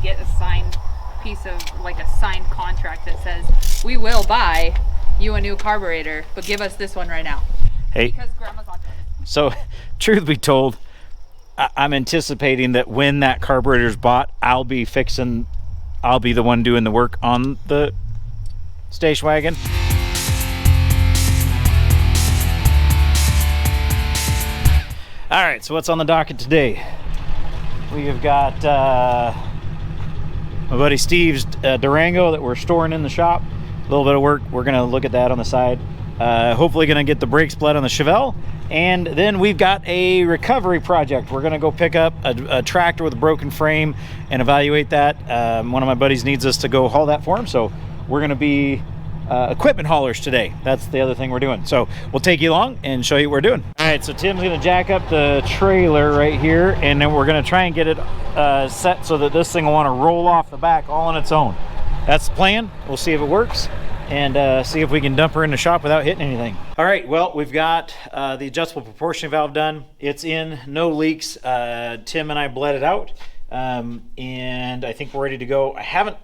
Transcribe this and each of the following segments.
get a signed piece of, like a signed contract that says, we will buy you a new carburetor, but give us this one right now. Hey, because Grandma's not doing it. So truth be told, I'm anticipating that when that carburetor's bought, I'll be the one doing the work on the station wagon. All right, so what's on the docket today? We have got my buddy Steve's Durango that we're storing in the shop. A little bit of work. We're gonna look at that on the side. Hopefully gonna get the brake split on the Chevelle. And then we've got a recovery project. We're gonna go pick up a tractor with a broken frame and evaluate that. One of my buddies needs us to go haul that for him. So we're gonna be equipment haulers today. That's the other thing we're doing. So we'll take you along and show you what we're doing. All right, so Tim's gonna jack up the trailer right here, and then we're gonna try and get it set so that this thing will wanna roll off the back all on its own. That's the plan. We'll see if it works and see if we can dump her in the shop without hitting anything. All right, well, we've got the adjustable proportion valve done. It's in, no leaks. Tim and I bled it out, and I think we're ready to go. I haven't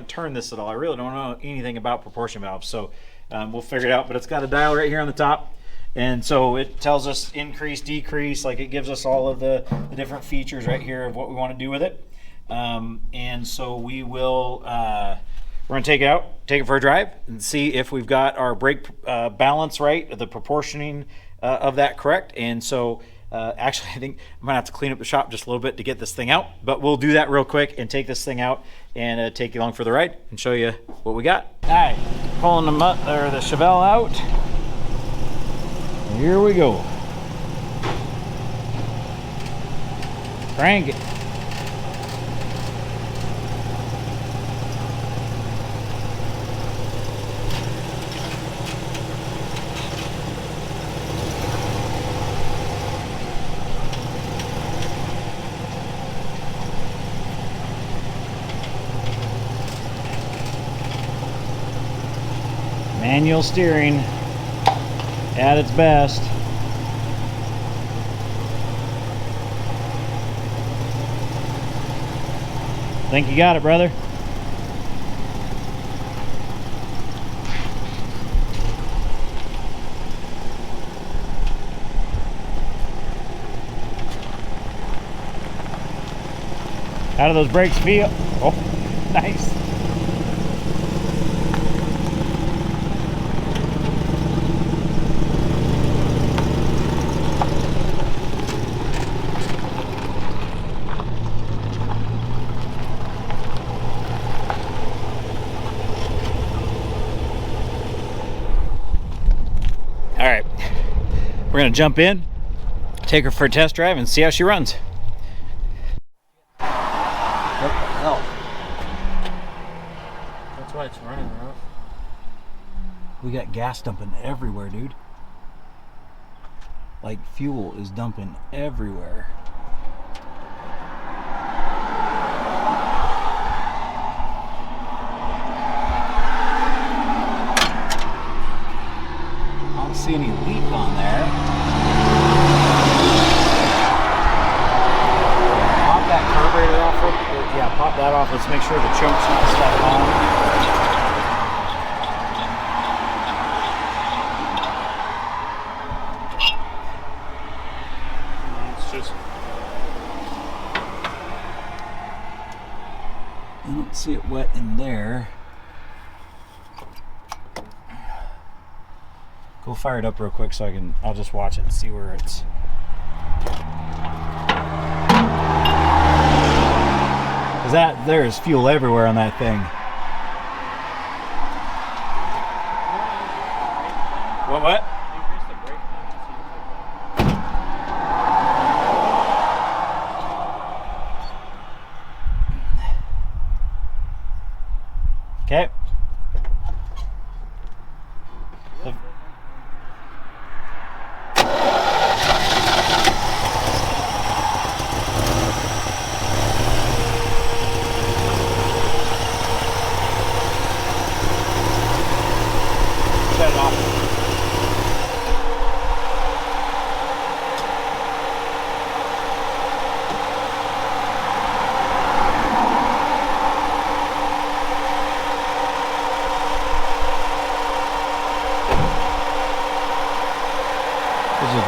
turned this at all. I really don't know anything about proportion valves, so we'll figure it out. But it's got a dial right here on the top, and so it tells us increase, decrease, like it gives us all of the different features right here of what we want to do with it. And so we will we're gonna take it for a drive and see if we've got our brake balance right, the proportioning of that correct. And so actually I think I might have to clean up the shop just a little bit to get this thing out, but we'll do that real quick and take this thing out and take you along for the ride and show you what we got. All right, pulling the Chevelle out. Here we go. Crank it. Manual steering at its best. Think you got it, brother? How do those brakes feel? Oh, nice. All right, we're gonna jump in, take her for a test drive, and see how she runs. What the hell? That's why it's running rough. We got gas dumping everywhere, dude. Like fuel is dumping everywhere. See any leak on there. Pop that carburetor off. Yeah, pop that off. Let's make sure the choke's not stuck on. It's just... I don't see it wet in there. Go fire it up real quick so I'll just watch it and see where it's. Cause there's fuel everywhere on that thing. What? Okay.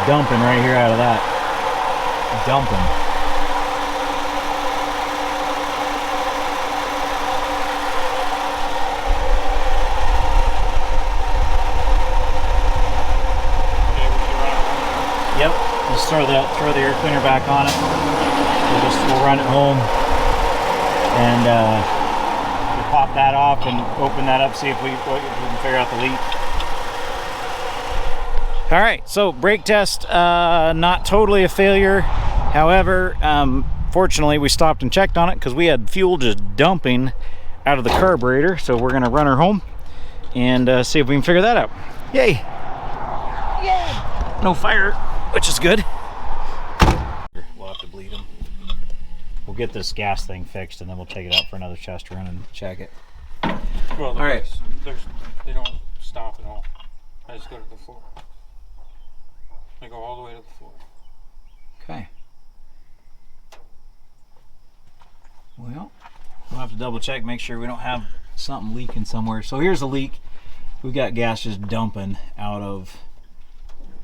dumping right here out of that. Dumping. Yep, just throw the air cleaner back on it. We'll run it home, and we'll pop that off and open that up, see if we can figure out the leak. All right, so brake test, not totally a failure. However, fortunately we stopped and checked on it because we had fuel just dumping out of the carburetor. So we're gonna run her home and see if we can figure that out. Yay! Yay! No fire, which is good. We'll have to bleed them. We'll get this gas thing fixed and then we'll take it out for another test run and check it. Well, all right. They don't stop at all. I just go to the floor. I go all the way to the floor. Okay. Well, we'll have to double check, make sure we don't have something leaking somewhere. So here's a leak. We've got gas just dumping out of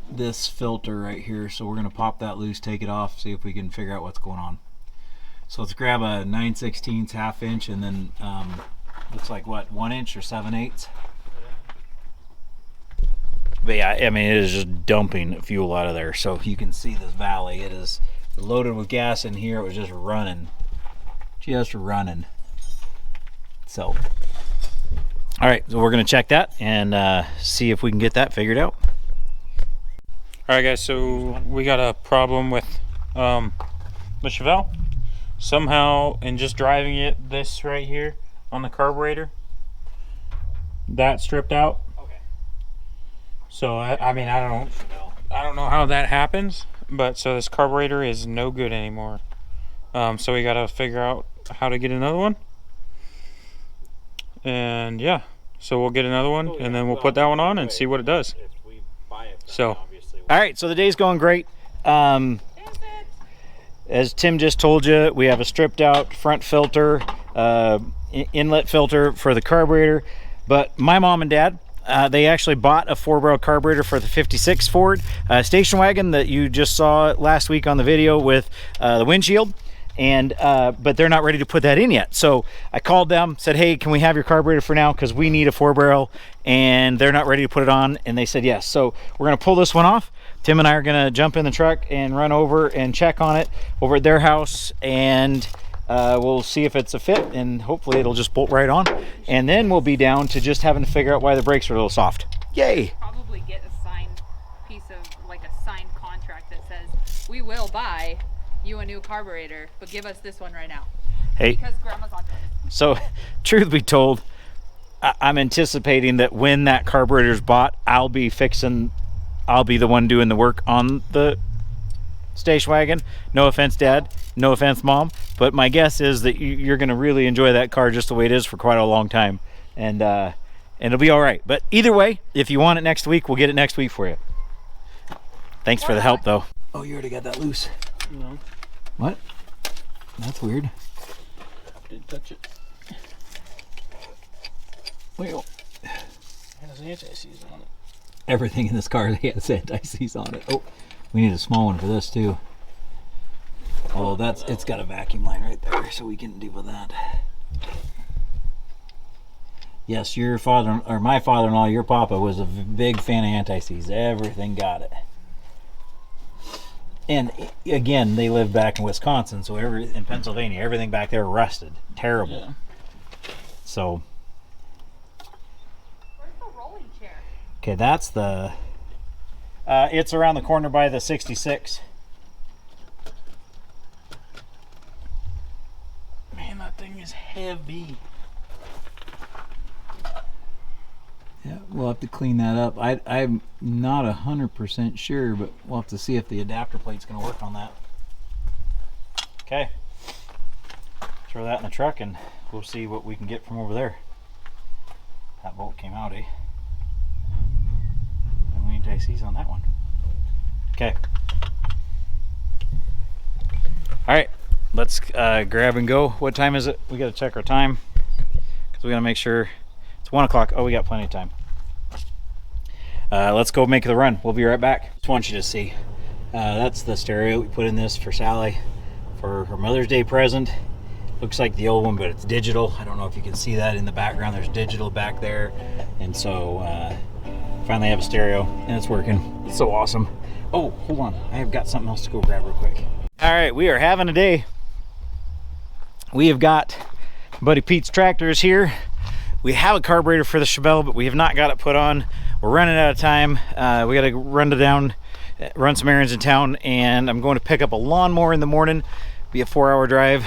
this filter right here. So we're gonna pop that loose, take it off, see if we can figure out what's going on. So let's grab a 9/16 half inch and then looks like what, 1 inch or 7/8. But yeah, I mean, it is just dumping fuel out of there. So you can see this valley. It is loaded with gas in here. It was just running. Just running. So, all right, so we're going to check that and see if we can get that figured out. All right, guys, so we got a problem with the Chevelle. Somehow, in just driving it, this right here on the carburetor, that stripped out. So I mean, I don't know how that happens, but so this carburetor is no good anymore. So we gotta figure out how to get another one. And yeah, so we'll get another one and then we'll put that one on and see what it does. So, all right, so the day's going great. As Tim just told you, we have a stripped out front filter, inlet filter for the carburetor, but my mom and dad, they actually bought a 4-barrel carburetor for the 56 Ford station wagon that you just saw last week on the video with the windshield, and but they're not ready to put that in yet. So I called them, said, hey, can we have your carburetor for now, because we need a 4-barrel, and they're not ready to put it on, and they said yes. So we're gonna pull this one off. Tim and I are gonna jump in the truck and run over and check on it over at their house, and we'll see if it's a fit, and hopefully it'll just bolt right on, and then we'll be down to just having to figure out why the brakes are a little soft. Yay! Probably get a signed piece of, like a signed contract that says, we will buy you a new carburetor, but give us this one right now. Hey, because grandma's on it. So truth be told, I'm anticipating that when that carburetor's bought, I'll be the one doing the work on the station wagon. No offense, Dad, no offense, Mom, but my guess is that you're going to really enjoy that car just the way it is for quite a long time, and it'll be all right. But either way, if you want it next week, we'll get it next week for you. Thanks for the help, though. Oh, you already got that loose. no, What? That's weird. didn't touch it. Well, It has anti-seize on it. everything in this car has anti-seize on it. Oh, we need a small one for this too. Oh, it's got a vacuum line right there, so we can deal with that. Yes, your father, or my father-in-law, your papa, was a big fan of anti-seize. Everything got it. And again, they live back in Wisconsin, so in Pennsylvania, everything back there rusted. Terrible. Yeah. So, Where's the rolling chair? okay, that's the, it's around the corner by the 66. Man, that thing is heavy. Yeah, we'll have to clean that up. I'm not 100% sure, but we'll have to see if the adapter plate's going to work on that. Okay. Throw that in the truck and we'll see what we can get from over there. That bolt came out, eh? And we need anti-seize on that one. Okay. All right, let's grab and go. What time is it? We got to check our time because we got to make sure. 1 o'clock. Oh, we got plenty of time. Let's go make the run. We'll be right back. Just want you to see That's the stereo we put in this for Sally for her Mother's Day present. Looks like the old one, but it's digital. I don't know if you can see that in the background. There's digital back there. And so finally have a stereo and it's working. It's so awesome. Oh, hold on. I have got something else to go grab real quick. All right, we are having a day. We have got Buddy Pete's tractors here. We have a carburetor for the Chevelle, but we have not got it put on. We're running out of time. We got to run some errands in town, and I'm going to pick up a lawnmower in the morning. Be a 4-hour drive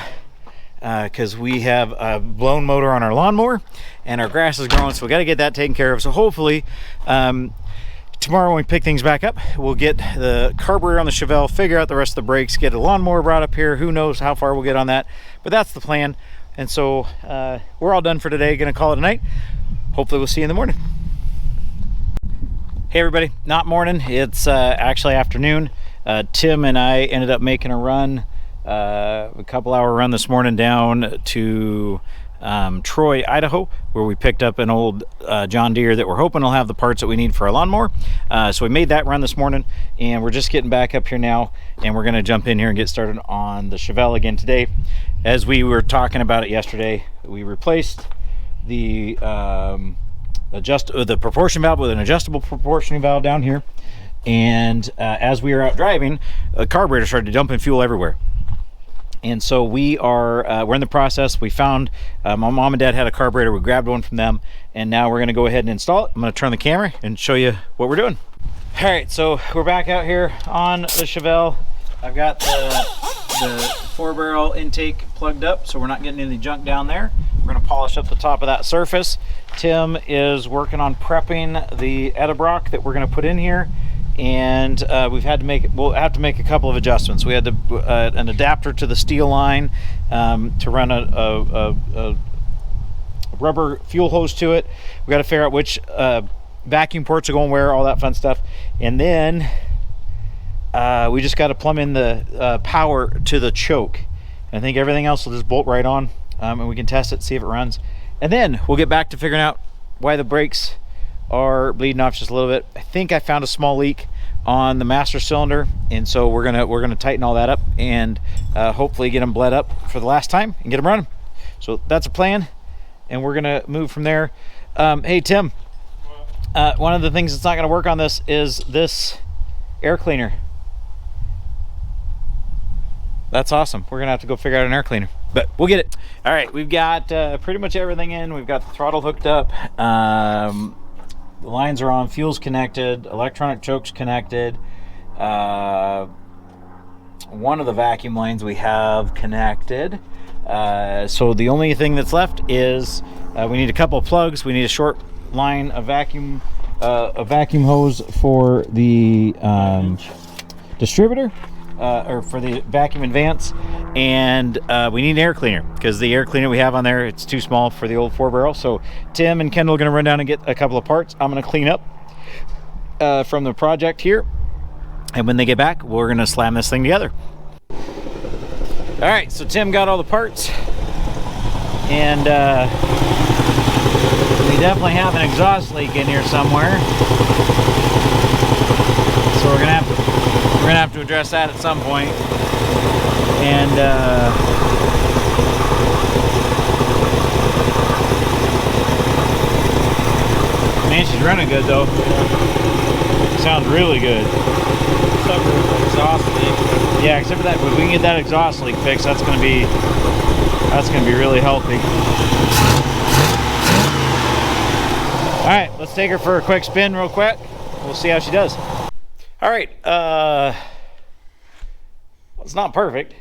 because we have a blown motor on our lawnmower and our grass is growing, so we got to get that taken care of. So hopefully tomorrow when we pick things back up, we'll get the carburetor on the Chevelle, figure out the rest of the brakes, get a lawnmower brought up here. Who knows how far we'll get on that, but that's the plan. And so we're all done for today. Gonna call it a night. Hopefully we'll see you in the morning. Hey everybody, not morning, it's actually afternoon. Tim and I ended up making a run, a couple-hour run this morning down to Troy, Idaho, where we picked up an old John Deere that we're hoping will have the parts that we need for our lawnmower. So we made that run this morning, and we're just getting back up here now, and we're gonna jump in here and get started on the Chevelle again today. As we were talking about it yesterday, we replaced the the proportion valve with an adjustable proportioning valve down here, and as we were out driving, the carburetor started dumping fuel everywhere. And so we're in the process. We found my mom and dad had a carburetor. We grabbed one from them, and now we're going to go ahead and install it. I'm going to turn the camera and show you what we're doing. All right, so we're back out here on the Chevelle. I've got the 4-barrel intake plugged up, so we're not getting any junk down there. We're going to polish up the top of that surface. Tim is working on prepping the Edelbrock that we're going to put in here, and we'll have to make a couple of adjustments. We had an adapter to the steel line to run a rubber fuel hose to it. We got to figure out which vacuum ports are going where, all that fun stuff, and then we just got to plumb in the power to the choke. And I think everything else will just bolt right on, and we can test it, see if it runs. And then we'll get back to figuring out why the brakes are bleeding off just a little bit. I think I found a small leak on the master cylinder, and so we're gonna tighten all that up and hopefully get them bled up for the last time and get them running. So that's a plan, and we're gonna move from there. Hey Tim, one of the things that's not gonna work on this is this air cleaner. That's awesome. We're gonna have to go figure out an air cleaner, but we'll get it. All right, we've got pretty much everything in. We've got the throttle hooked up. The lines are on, fuel's connected, electronic choke's connected. One of the vacuum lines we have connected. So the only thing that's left is we need a couple of plugs. We need a short line of vacuum hose for the distributor. Or for the vacuum advance, and we need an air cleaner because the air cleaner we have on there, it's too small for the old 4-barrel. So Tim and Kendall are going to run down and get a couple of parts. I'm going to clean up from the project here, and when they get back, we're going to slam this thing together. All right, so Tim got all the parts, and we definitely have an exhaust leak in here somewhere, so we're gonna have to address that at some point. And man, she's running good though. Sounds really good. Except for the exhaust leak. Yeah, except for that, if we can get that exhaust leak fixed, that's gonna be really healthy. All right, let's take her for a quick spin real quick. We'll see how she does. All right, it's not perfect.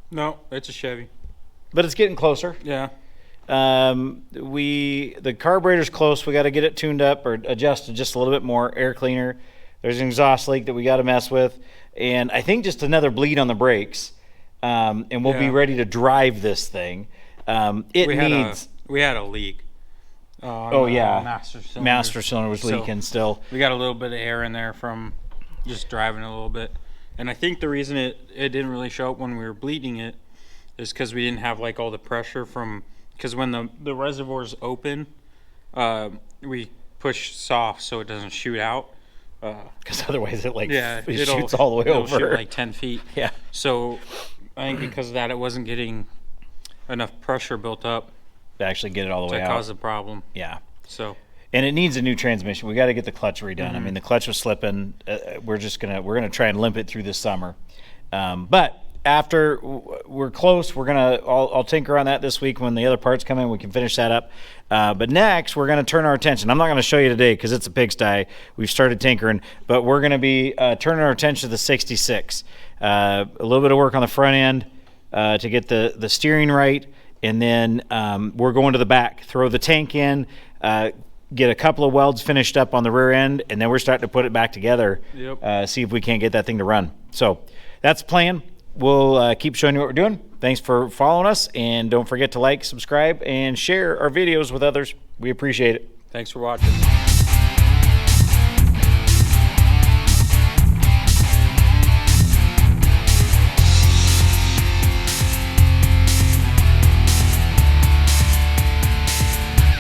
No, it's a Chevy. But it's getting closer. Yeah. The carburetor's close. We got to get it tuned up or adjusted just a little bit more. Air cleaner. There's an exhaust leak that we got to mess with. And I think just another bleed on the brakes. And we'll be ready to drive this thing. We had a leak. Master cylinder was leaking still. We got a little bit of air in there from just driving a little bit, and I think the reason it didn't really show up when we were bleeding it is because we didn't have like all the pressure from, because when the reservoir's open, we push soft so it doesn't shoot out, Because otherwise it Yeah, it shoots all the way it'll over. shoot like 10 feet. Yeah. So I think because of that, it wasn't getting enough pressure built up To actually get it all the way to out. cause a problem. Yeah. So And it needs a new transmission. We got to get the clutch redone. I mean, the clutch was slipping. We're gonna try and limp it through this summer. But after we're close, I'll tinker on that this week when the other parts come in. We can finish that up. But next, we're gonna turn our attention. I'm not gonna show you today because it's a pigsty. We've started tinkering, but we're gonna be turning our attention to the 66. A little bit of work on the front end to get the steering right, and then we're going to the back. Throw the tank in. Get a couple of welds finished up on the rear end, and then we're starting to put it back together. Yep. See if we can't get that thing to run. So that's the plan. We'll keep showing you what we're doing. Thanks for following us, and don't forget to like, subscribe, and share our videos with others. We appreciate it. thanks for watching.